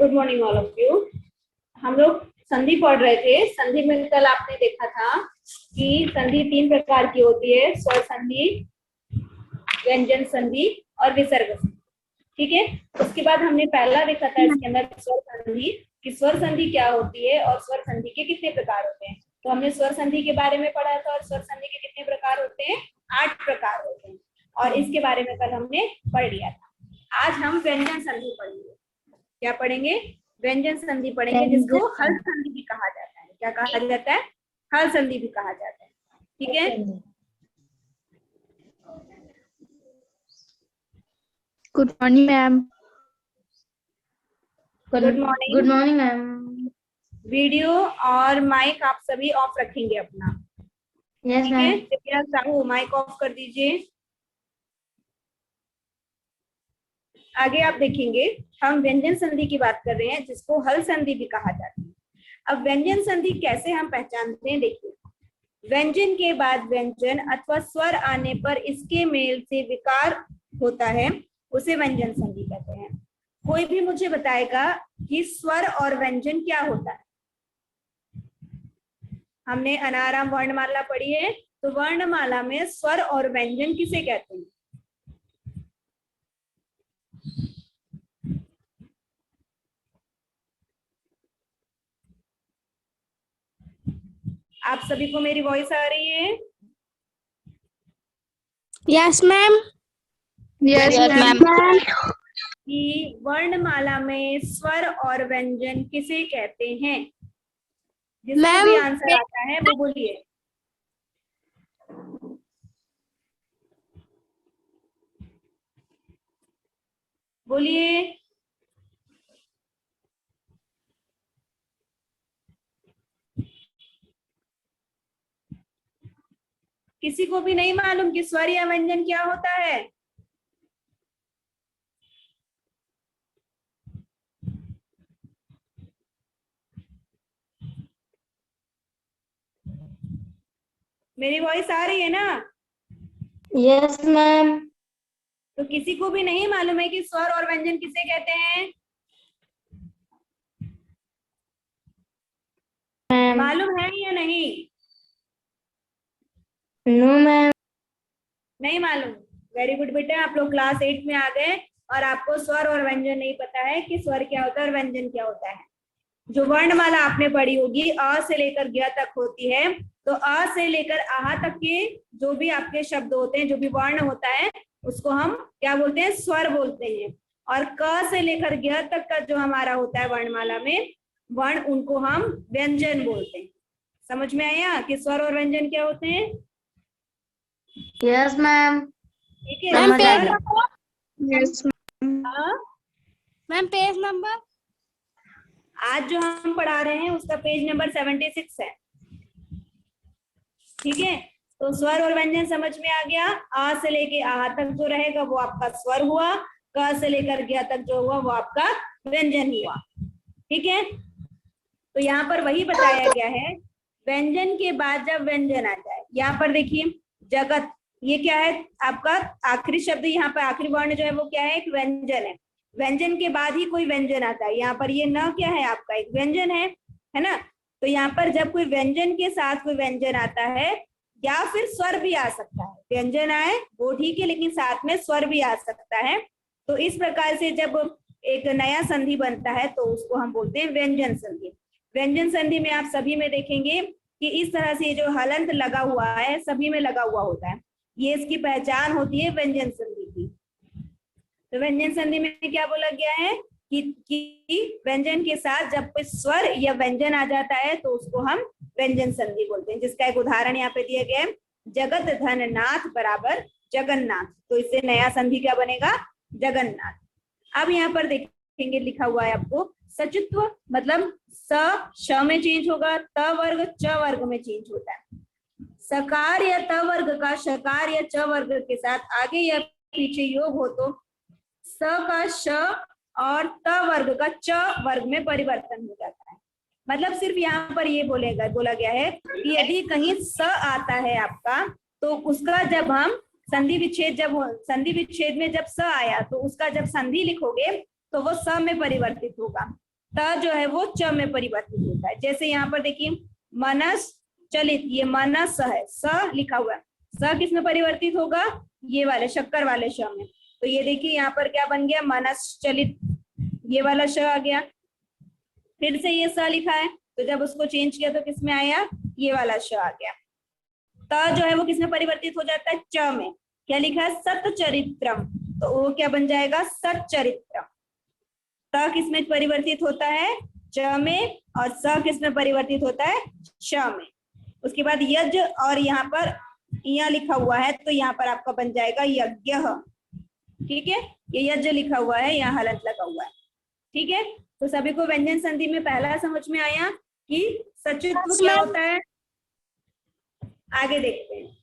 Good morning all of you. हम लोग संधि पढ़ रहे थे। संधि में कल आपने देखा था कि संधि 3 प्रकार की होती है, स्वर संधि, व्यंजन संधि और विसर्ग संधि। ठीक है, उसके बाद हमने पहला देखा था इसके अंदर स्वर संधि कि स्वर संधि क्या होती है और स्वर संधि के कितने प्रकार होते हैं। तो हमने स्वर संधि के बारे में पढ़ा था और स्वर संधि के कितने प्रकार होते हैं, 8 प्रकार होते हैं, और इसके बारे में कल हमने पढ़ लिया था। आज हम व्यंजन संधि पढ़ेंगे। क्या पढ़ेंगे? व्यंजन संधि पढ़ेंगे, जिसको हल संधि भी कहा जाता है। क्या कहा जाता है? हल संधि भी कहा जाता है। ठीक है, good morning ma'am. Good morning. Good morning ma'am. Video और माइक आप सभी ऑफ रखेंगे अपना। यस ठीक है, मैम। कृपया साहू माइक ऑफ कर दीजिए। आगे आप देखेंगे हम व्यंजन संधि की बात कर रहे हैं, जिसको हल संधि भी कहा जाता है। अब व्यंजन संधि कैसे हम पहचानते हैं, देखिए। व्यंजन के बाद व्यंजन अथवा स्वर आने पर इसके मेल से विकार होता है, उसे व्यंजन संधि कहते हैं। कोई भी मुझे बताएगा कि स्वर और व्यंजन क्या होता है? हमने अनाराम वर्णमाला पढ़ी है, तो वर्णमाला में स्वर और व्यंजन किसे कहते हैं? आप सभी को मेरी वॉइस आ रही है? Yes ma'am. Yes ma'am. कि वर्णमाला में स्वर और व्यंजन किसे कहते हैं? जिसको भी आंसर आता है वो बोलिए। बोलिए। किसी को भी नहीं मालूम कि स्वर या व्यंजन क्या होता है? मेरी वॉइस आ रही है ना? Yes ma'am. तो किसी को भी नहीं मालूम है कि स्वर और व्यंजन किसे कहते हैं? मालूम है या नहीं? No ma'am. नहीं मालूम। वेरी गुड बेटा, आप लोग क्लास 8 में आ गए और आपको स्वर और व्यंजन नहीं पता है कि स्वर क्या होता है और व्यंजन क्या होता है। जो वर्णमाला आपने पढ़ी होगी अ से लेकर ग तक होती है, तो अ से लेकर आह तक के जो भी आपके शब्द होते हैं, जो भी वर्ण होता है, उसको हम क्या बोलते हैं? स्वर बोलते हैं। और क से लेकर ग तक का जो हमारा होता है वर्णमाला में वर्ण, उनको हम व्यंजन बोलते हैं। समझ में आया कि स्वर और व्यंजन क्या होते हैं? Yes ma'am. ठीक है। यस मैम पेज नंबर आज जो हम पढ़ा रहे हैं उसका पेज नंबर 76 है। ठीक है, तो स्वर और व्यंजन समझ में आ गया। आ से लेके आह तक जो रहेगा वो आपका स्वर हुआ, क से लेकर ग तक जो हुआ वो आपका व्यंजन हुआ। ठीक है, तो यहाँ पर वही बताया गया है, व्यंजन के बाद जब व्यंजन आ जाए। यहाँ पर देखिए जगत, ये क्या है आपका? आखिरी शब्द, यहाँ पर आखिरी वर्ण जो है वो क्या है? एक व्यंजन है। व्यंजन के बाद ही कोई व्यंजन आता है। यहाँ पर ये न क्या है आपका? एक व्यंजन है ना? तो यहाँ पर जब कोई व्यंजन के साथ कोई व्यंजन आता है, या फिर स्वर भी आ सकता है। व्यंजन आए वो ठीक है, लेकिन साथ में स्वर भी आ सकता है। तो इस प्रकार से जब एक नया संधि बनता है तो उसको हम बोलते हैं व्यंजन संधि। व्यंजन संधि में आप सभी में देखेंगे कि इस तरह से जो हलंत लगा हुआ है सभी में लगा हुआ होता है, ये इसकी पहचान होती है व्यंजन संधि की। तो व्यंजन संधि में क्या बोला गया है कि व्यंजन के साथ जब कोई स्वर या व्यंजन आ जाता है तो उसको हम व्यंजन संधि बोलते हैं। जिसका एक उदाहरण यहाँ पे दिया गया है, जगत धन नाथ बराबर जगन्नाथ। तो इससे नया संधि क्या बनेगा? जगन्नाथ। अब यहाँ पर देखेंगे लिखा हुआ है आपको सचित्व, मतलब स श में चेंज होगा, त वर्ग च वर्ग में चेंज होता है। सकार या त वर्ग का शकार या च वर्ग के साथ आगे या पीछे योग हो तो स का श और त वर्ग का च वर्ग में परिवर्तन हो जाता है। मतलब सिर्फ यहाँ पर ये बोला गया है कि यदि कहीं स आता है आपका, तो उसका जब हम संधि विच्छेद में जब स आया तो उसका जब संधि लिखोगे तो वो स में परिवर्तित होगा। त जो है वो च में परिवर्तित होता है। जैसे यहाँ पर देखिए मनस चलित, ये मनस है, स लिखा हुआ है, स किस में परिवर्तित होगा, ये वाले शक्कर वाले श में। तो ये देखिए यहाँ पर क्या बन गया, मनस चलित, ये वाला श आ गया। फिर से ये स लिखा है, तो जब उसको चेंज किया तो किस में आया, ये वाला श आ गया। त जो है वो किस में परिवर्तित हो जाता है, च में। क्या लिखा है, सतचरित्रम, तो वो क्या बन जाएगा, सच्चरित्रम। त किस में परिवर्तित होता है, च में, और स किस में परिवर्तित होता है, श में। उसके बाद यज्ञ, और यहाँ पर यहाँ लिखा हुआ है तो यहाँ पर आपका बन जाएगा यज्ञ। ठीक है, ये यज्ञ लिखा हुआ है, यहाँ हलंत लगा हुआ है। ठीक है, तो सभी को व्यंजन संधि में पहला समझ में आया कि सचित्व क्या होता है। आगे देखते हैं।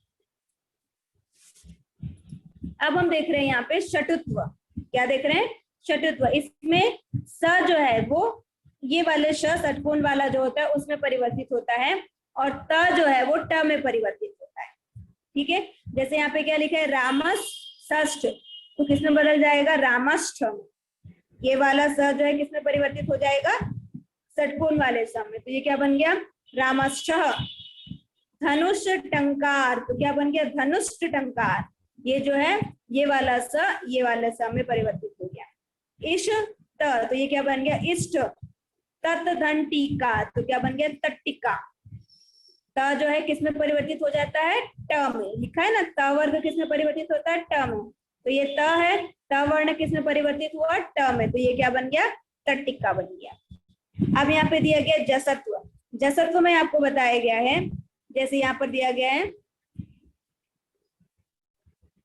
अब हम देख रहे हैं यहाँ पे शटुत्व। क्या देख रहे हैं, शटुत्व। इसमें स जो है वो ये वाले श षटकोण वाला जो होता है उसमें परिवर्तित होता है, और त जो है वो ट में परिवर्तित होता है। ठीक है, जैसे यहाँ पे क्या लिखा है, रामस षष्ठ, तो किसमें बदल जाएगा, रामष्ठ। ये वाला स जो है किसमें परिवर्तित हो जाएगा, षटकोण वाले स में, तो ये क्या बन गया, रामष्ठ। धनुष टंकार, तो क्या बन गया, धनुष्ट टंकार। ये जो है ये वाला स ये वाला स में परिवर्तित हो गया। इष्ट, तो ये क्या बन गया, इष्ट। तत् धन टीका, तो क्या बन गया, तट्टिका। त जो है किसमें परिवर्तित हो जाता है, ट में। लिखा है ना, त वर्ग किसमें परिवर्तित होता है, ट में। तो ये त है, त वर्ण किसमें परिवर्तित हुआ, ट में, तो ये क्या बन गया, तट्टिका बन गया। अब यहाँ पे दिया गया जसत्व। जसत्व में आपको बताया गया है, जैसे यहाँ पर दिया गया है,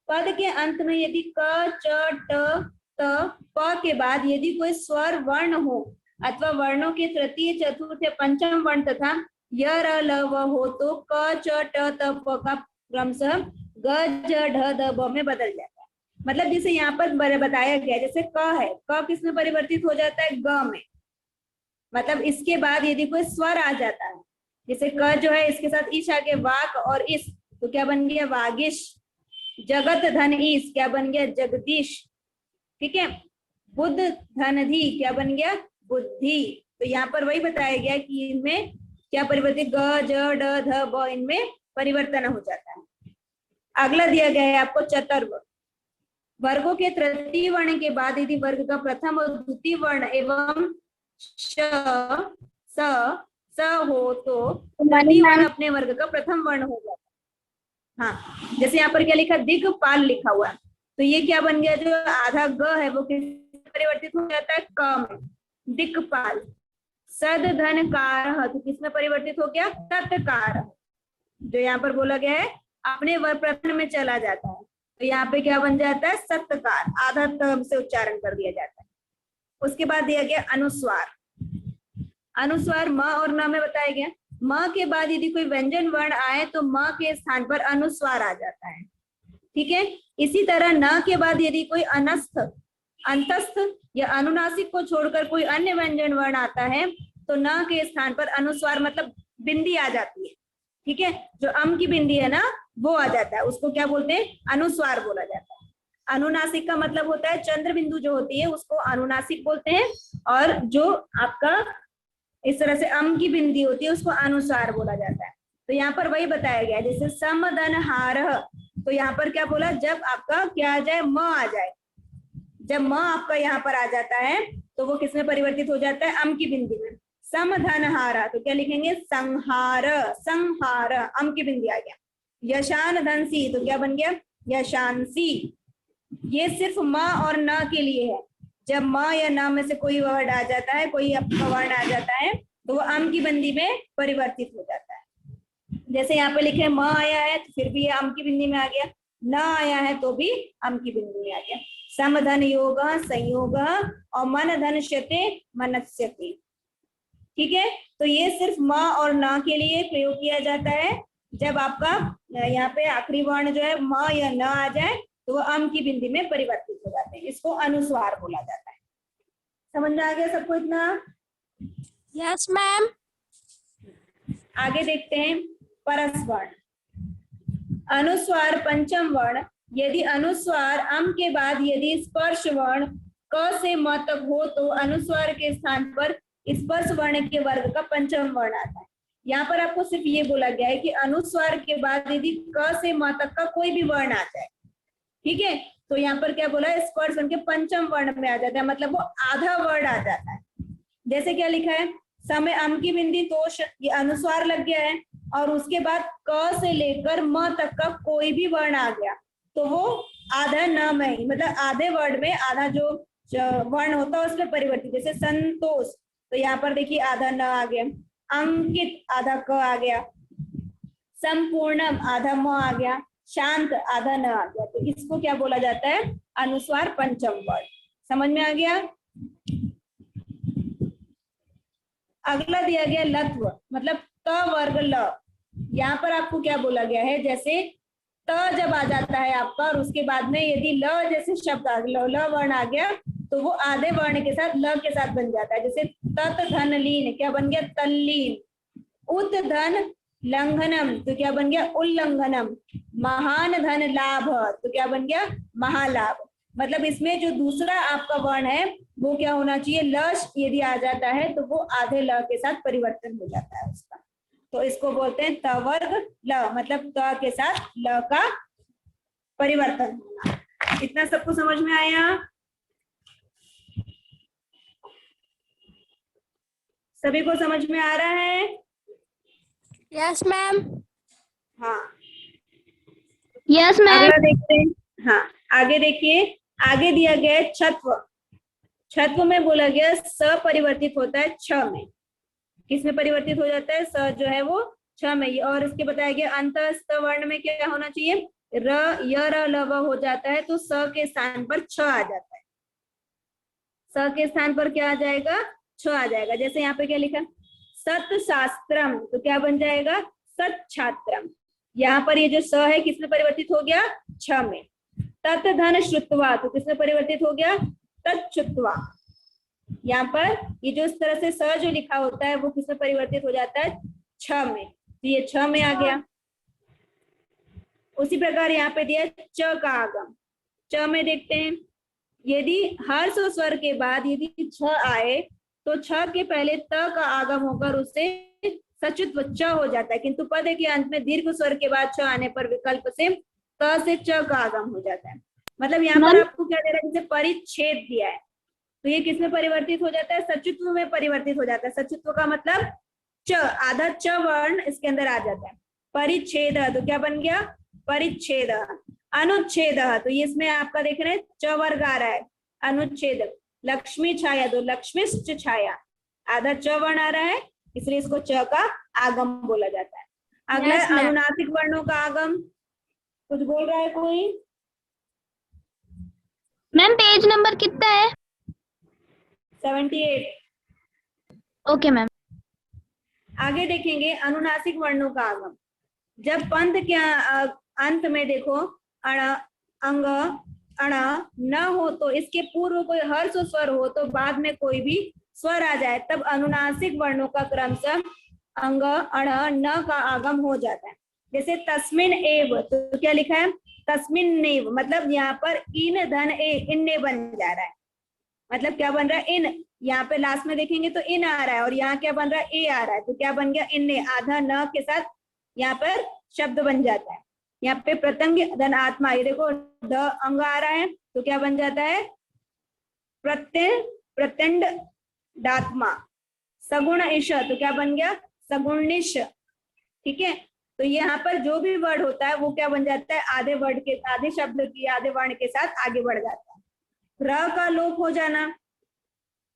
पद के अंत में यदि क च ट त प के बाद यदि कोई स्वर वर्ण हो अथवा वर्णों के तृतीय चतुर्थ या पंचम वर्ण तथा य र ल व हो तो क च ट त प का क्रमशः ग ज ढ द ब में बदल जाता है। मतलब जैसे यहाँ पर बताया गया, जैसे क है, क किस में परिवर्तित हो जाता है, ग में। मतलब इसके बाद यदि कोई स्वर आ जाता है, जैसे क जो है इसके साथ ईश आगे वाक और इस, तो क्या बन गया, वागिश। जगत धन ईश, क्या बन गया, जगदीश। ठीक है, बुद्ध धन धी, क्या बन गया, बुद्धि। तो यहाँ पर वही बताया गया कि इनमें क्या परिवर्तित, ग ज ड ध ब, इनमें परिवर्तन हो जाता है। अगला दिया गया है आपको चतुर्वर्ग। वर्गों के तृतीय वर्ण के बाद यदि वर्ग का प्रथम और द्वितीय वर्ण एवं श स हो तो तृतीय वर्ण अपने वर्ग का प्रथम वर्ण हो जाता है। हाँ, जैसे यहाँ पर क्या लिखा, दिक्पाल लिखा हुआ है, तो ये क्या बन गया, जो आधा ग है वो किस परिवर्तित हो जाता है, क में, दिक्पाल। सद धन कार, तो किसमें परिवर्तित हो गया, तत्कार। जो यहाँ पर बोला गया है अपने वर्ग प्रथम में चला जाता है, तो यहाँ पे क्या बन जाता है, सत्कार, आधा त से उच्चारण कर दिया जाता है। उसके बाद दिया गया अनुस्वार। अनुस्वार म और न में बताया गया। म के बाद यदि कोई व्यंजन वर्ण आए तो म के स्थान पर अनुस्वार आ जाता है। ठीक है, इसी तरह न के बाद यदि कोई अनस्थ, अंतस्थ या अनुनासिक को छोड़कर कोई अन्य व्यंजन वर्ण आता है तो न के स्थान पर अनुस्वार, मतलब बिंदी आ जाती है। ठीक है, जो अम की बिंदी है ना वो आ जाता है, उसको क्या बोलते हैं, अनुस्वार बोला जाता है। अनुनासिक का मतलब होता है चंद्र बिंदु जो होती है उसको अनुनासिक बोलते हैं, और जो आपका इस तरह से अम की बिंदी होती है उसको अनुस्वार बोला जाता है। तो यहाँ पर वही बताया गया, जैसे समदन हार, तो यहाँ पर क्या बोला, जब आपका क्या आ जाए, म आ जाए। जब म आपका यहाँ पर आ जाता है तो वो किसमें परिवर्तित हो जाता है, अम की बिंदी में। समधन हारा, तो क्या लिखेंगे, संहार, संहार, अम की बिंदी आ गया। यशान धनसी, तो क्या बन गया, यशांसी। ये सिर्फ म और न के लिए है। जब म या न में से कोई वर्ड आ जाता है, कोई आपका वर्ण आ जाता है तो वो अम की बिंदी में परिवर्तित हो जाता है। जैसे यहाँ पे लिखे म आया है तो फिर भी ये अम की बिंदी में आ गया, न आया है तो भी अम की बिंदी में आ गया। समधन योग संयोग और मन धन शते मनस्यते। ठीक है, तो ये सिर्फ म और न के लिए प्रयोग किया जाता है। जब आपका यहाँ पे आखिरी वर्ण जो है म या न आ जाए तो वो अम की बिंदी में परिवर्तित हो जाते हैं, इसको अनुस्वार बोला जाता है। समझ में आ गया सबको इतना? Yes ma'am. आगे देखते हैं परस वर्ण। अनुस्वार पंचम वर्ण। यदि अनुस्वार अम के बाद यदि स्पर्श वर्ण क से म तक हो तो अनुस्वार के स्थान पर स्पर्श वर्ण के वर्ग का पंचम वर्ण आता है। यहाँ पर आपको सिर्फ ये बोला गया है कि अनुस्वार के बाद यदि क से म तक का कोई भी वर्ण आ जाए, ठीक है, तो यहाँ पर क्या बोला है, स्पर्श वर्ण के पंचम वर्ण में आ जाता है, मतलब वो आधा वर्ण आ जाता है। जैसे क्या लिखा है, समय अम की बिंदी तोष, ये अनुस्वार लग गया है और उसके बाद क से लेकर म तक का कोई भी वर्ण आ गया तो वो आधा न में, मतलब आधे वर्ड में आधा जो वर्ण होता है उसमें परिवर्तित। जैसे संतोष, तो यहाँ पर देखिए आधा न आ गया, अंकित आधा क आ गया, संपूर्णम आधा म आ गया, शांत आधा न आ गया, तो इसको क्या बोला जाता है, अनुस्वार पंचम वर्ण। समझ में आ गया। अगला दिया गया लत्व, मतलब त वर्ग ल। यहाँ पर आपको क्या बोला गया है, जैसे त जब आ जाता है आपका और उसके बाद में यदि ल जैसे शब्द आ गया, ल वर्ण आ गया तो वो आधे वर्ण के साथ ल के साथ बन जाता है। जैसे तत् धन लीन, क्या बन गया, तल्लीन। उत धन लंघनम, तो क्या बन गया, उल्लंघनम। महान धन लाभ, तो क्या बन गया, महालाभ। मतलब इसमें जो दूसरा आपका वर्ण है वो क्या होना चाहिए, लश यदि आ जाता है तो वो आधे ल के साथ परिवर्तन हो जाता है उसका, तो इसको बोलते हैं तवर्ग ल, मतलब त के साथ ल का परिवर्तन होना। इतना सबको समझ में आया, सभी को समझ में आ रहा है। Yes, ma'am. हाँ, Yes, ma'am. अगला देखते हैं। हाँ, आगे देखिए, आगे दिया गया है छत्व। छत्व में बोला गया स परिवर्तित होता है छ में। किसमें परिवर्तित हो जाता है, स जो है वो छ में। और इसके बताया गया अंतस्थ वर्ण में क्या होना चाहिए, र य र ल व हो जाता है तो स के स्थान पर छ आ जाता है। स के स्थान पर क्या आ जाएगा, छ आ जाएगा। जैसे यहाँ पे क्या लिखा, सत शास्त्रम, तो क्या बन जाएगा, सत छात्रम। यहाँ पर ये जो स है किसमें परिवर्तित हो गया, छ में। तत् धन श्रुत्वा, तो किसमें परिवर्तित हो गया, तच्छ्रुत्वा। यहाँ पर ये जो इस तरह से स जो लिखा होता है वो किसमें परिवर्तित हो जाता है, छ में, तो ये छ में आ गया। उसी प्रकार यहाँ पे दिया च का आगम। च में देखते हैं, यदि हर्ष स्वर के बाद यदि छ आए तो छ के पहले त का आगम होकर उससे सचित्व च हो जाता है, किंतु पद के अंत में दीर्घ स्वर के बाद छ आने पर विकल्प से त से च का आगम हो जाता है। मतलब यहाँ पर आपको क्या दे रहा है, जैसे परिच्छेद दिया है तो ये किसमें परिवर्तित हो जाता है, सचित्व में परिवर्तित हो जाता है। सचित्व का मतलब च, आधा च वर्ण इसके अंदर आ जाता है। परिच्छेद, तो क्या बन गया, परिच्छेद। अनुच्छेद, तो ये इसमें आपका देख रहे हैं च वर्ग आ रहा है, अनुच्छेद। लक्ष्मी छाया, तो लक्ष्मिष्ठ छाया, आधा च वर्ण आ रहा है इसलिए इसको च का आगम बोला जाता है। अगला Yes, ma'am. अनुनासिक वर्णों का आगम, कुछ बोल रहा है कोई, मैम पेज नंबर कितना है, 78। Okay ma'am. आगे देखेंगे अनुनासिक वर्णों का आगम। जब पंथ के अंत में देखो अण, अंग, अण न हो तो इसके पूर्व कोई हर्ष स्वर हो तो बाद में कोई भी स्वर आ जाए तब अनुनासिक वर्णों का क्रमशः अंग, अण, न का आगम हो जाता है। जैसे तस्मिन एव, तो क्या लिखा है, तस्मिन नेव, मतलब यहाँ पर इन धन ए, इनने बन जा रहा है। मतलब क्या बन रहा है, इन, यहाँ पे लास्ट में देखेंगे तो इन आ रहा है और यहाँ क्या बन रहा है, ए आ रहा है, तो क्या बन गया, इनने, आधा न के साथ यहाँ पर शब्द बन जाता है। यहाँ पे प्रत्यंग धन आत्मा, ये देखो द अंग आ रहा है तो क्या बन जाता है, प्रत्यंड दात्मा। सगुण ईश, तो क्या बन गया, सगुणिश। ठीक है, तो यहाँ पर जो भी वर्ड होता है वो क्या बन जाता है, आधे वर्ड के, आधे शब्द की आधे वर्ण के साथ आगे बढ़ जाता है। र का लोप हो जाना,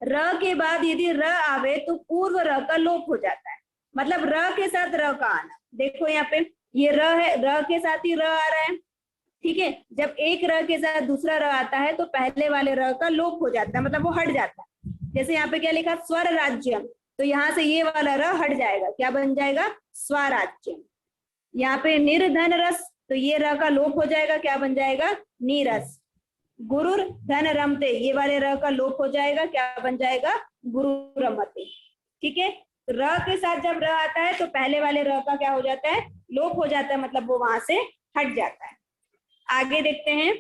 र के बाद यदि र आवे तो पूर्व र का लोप हो जाता है, मतलब र के साथ र का आना। देखो यहाँ पे ये र है, र के साथ ही र आ रहा है, ठीक है। जब एक र के साथ दूसरा र आता है तो पहले वाले र का लोप हो जाता है, मतलब वो हट जाता है। जैसे यहाँ पे क्या लिखा, स्वर राज्यम, तो यहाँ से ये वाला र हट जाएगा, क्या बन जाएगा, स्वराज्यम। यहाँ पे निर्धन रस, तो ये र का लोप हो जाएगा, क्या बन जाएगा, नीरस। गुरुर धन रमते, ये वाले र का लोप हो जाएगा, क्या बन जाएगा, गुरु रमते। ठीक है, तो र के साथ जब र आता है तो पहले वाले र का क्या हो जाता है, लोप हो जाता है, मतलब वो वहां से हट जाता है। आगे देखते हैं,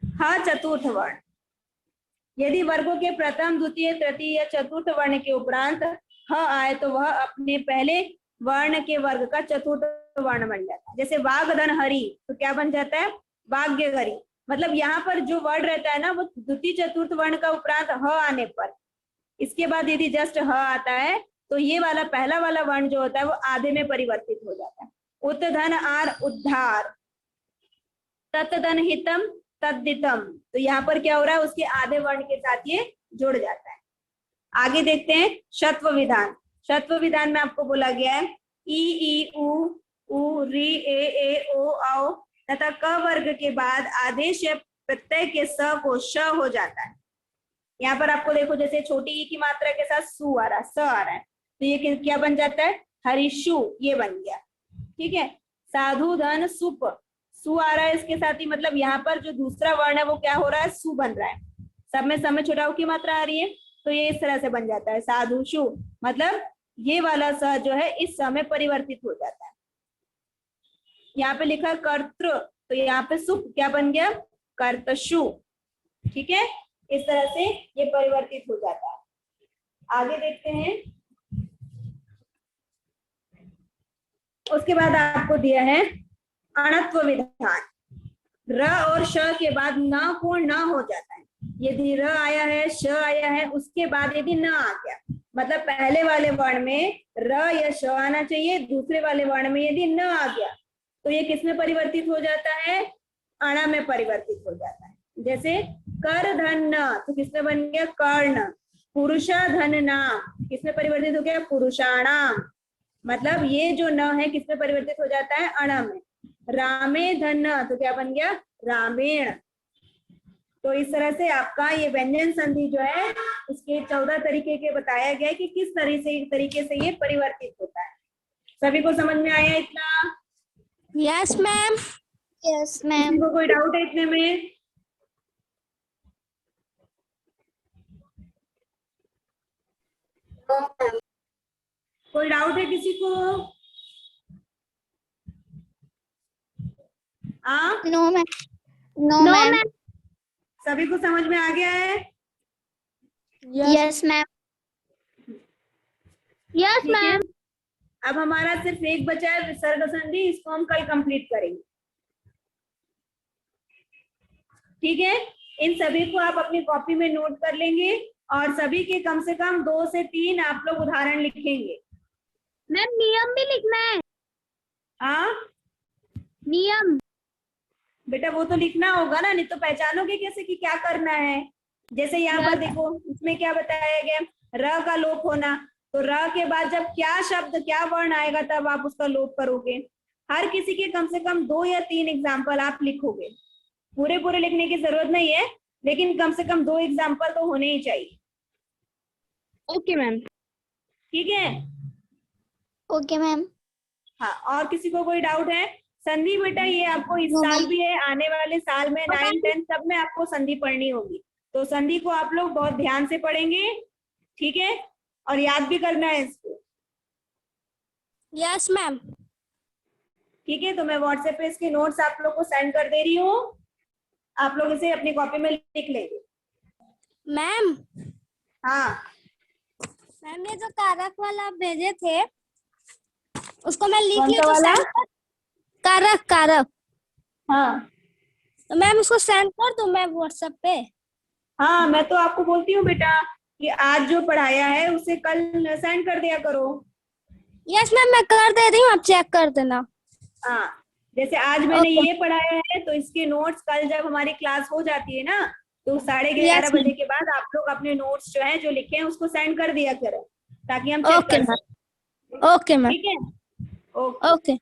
हा चतुर्थ वर्ण। यदि वर्गों के प्रथम, द्वितीय, तृतीय या चतुर्थ वर्ण के उपरांत ह आए तो वह अपने पहले वर्ण के वर्ग का चतुर्थ वर्ण बन जाता है। जैसे वाग धन हरि, तो क्या बन जाता है? वाग्यगरी। मतलब यहाँ पर जो वर्ड रहता है ना, वो द्वितीय चतुर्थ वर्ण का उपरांत ह आने पर, इसके बाद यदि जस्ट ह आता है तो ये वाला पहला वाला वर्ण जो होता है वो आधे में परिवर्तित हो जाता है। उत धन आर, उद्धार। तत् धन हितम, तद्दितम। तो यहाँ पर क्या हो रहा है? उसके आधे वर्ण के साथ ये जुड़ जाता है। आगे देखते हैं शत्व विधान। शत्व विधान में आपको बोला गया है ई, उ, री, ए, ओ, औ तथा क वर्ग के बाद आदेश या प्रत्यय के स को श हो जाता है। यहाँ पर आपको देखो, जैसे छोटी ई की मात्रा के साथ सु आ रहा है, स आ रहा है, तो ये क्या बन जाता है? हरिशु, ये बन गया। ठीक है। साधु धन सुप, सु आ रहा है इसके साथ ही, मतलब यहाँ पर जो दूसरा वर्ण है वो क्या हो रहा है? सु बन रहा है। सब में समय छोटा की मात्रा आ रही है, तो ये इस तरह से बन जाता है साधु शु। मतलब ये वाला स जो है इस समय परिवर्तित हो जाता है। यहाँ पे लिखा कर्तृ, तो यहाँ पे सुप क्या बन गया? कर्तशु। ठीक है, इस तरह से ये परिवर्तित हो जाता है। आगे देखते हैं। उसके बाद आपको दिया है अणत्व विधान। र और श के बाद न को न हो जाता है। यदि र आया है, श आया है, उसके बाद यदि न आ गया, मतलब पहले वाले वर्ण में र या श आना चाहिए, दूसरे वाले वर्ण में यदि न आ गया तो ये किस में परिवर्तित हो जाता है? अणा में परिवर्तित हो जाता है। जैसे कर धन न, तो किसमें बन गया? कर्ण। पुरुषा धन ना, किसमें परिवर्तित हो गया? पुरुषाणाम। मतलब ये जो न है किसमें परिवर्तित हो जाता है? अणा में। रामे धन, तो क्या बन गया? रामेण। तो इस तरह से आपका ये व्यंजन संधि जो है उसके 14 तरीके के बताया गया है कि किस तरीके से ये परिवर्तित होता है। सभी को समझ में आया इतना? Yes ma'am. Yes ma'am. किसी को कोई डाउट है इतने में? कोई डाउट है किसी को? No ma'am. No ma'am. सभी को समझ में आ गया है? Yes ma'am. यस ठीक है। मैम। अब हमारा सिर्फ एक बचा है विसर्ग संधि, इसको हम कल कंप्लीट करेंगे। ठीक है, इन सभी को आप अपनी कॉपी में नोट कर लेंगे और सभी के कम से कम 2 से 3 आप लोग उदाहरण लिखेंगे। मैम नियम भी लिखना है। हाँ नियम बेटा, वो तो लिखना होगा ना, नहीं तो पहचानोगे कैसे कि क्या करना है। जैसे यहाँ पर देखो, इसमें क्या बताया गया? र का लोप होना, तो र के बाद जब क्या शब्द, क्या वर्ण आएगा तब आप उसका लोप करोगे। हर किसी के कम से कम 2 या 3 एग्जाम्पल आप लिखोगे। पूरे लिखने की जरूरत नहीं है, लेकिन कम से कम 2 एग्जाम्पल तो होने ही चाहिए। Okay ma'am. ठीक है। Okay ma'am. हाँ, और किसी को कोई डाउट है? संधि बेटा ये आपको इस साल भी है, आने वाले साल में 9, 10 सब में आपको संधि पढ़नी होगी, तो संधि को आप लोग बहुत ध्यान से पढ़ेंगे। ठीक है, और याद भी करना है इसको। Yes ma'am. ठीक है, तो मैं व्हाट्सएप पे इसके नोट्स आप लोग को सेंड कर दे रही हूँ, आप लोग इसे अपनी कॉपी में लिख लेंगे। मैम। हाँ मैम ये जो कारक वाला आप भेजे थे उसको मैं लिख कौन ली सा तो वाला? कारक कारक, हाँ तो मैम उसको सेंड कर दूं मैं व्हाट्सएप पे? हाँ, मैं तो आपको बोलती हूँ बेटा कि आज जो पढ़ाया है उसे कल सेंड कर दिया करो। यस मैम, मैं कर दे रही हूँ, आप चेक कर देना। हाँ, जैसे आज मैंने ये पढ़ाया है तो इसके नोट्स कल जब हमारी क्लास हो जाती है ना, तो 11:30 बजे के बाद आप लोग अपने नोट्स जो है जो लिखे हैं उसको सेंड कर दिया करें, ताकि हम चेक कर सकें। Okay ma'am. ठीक है, ओके। ओके।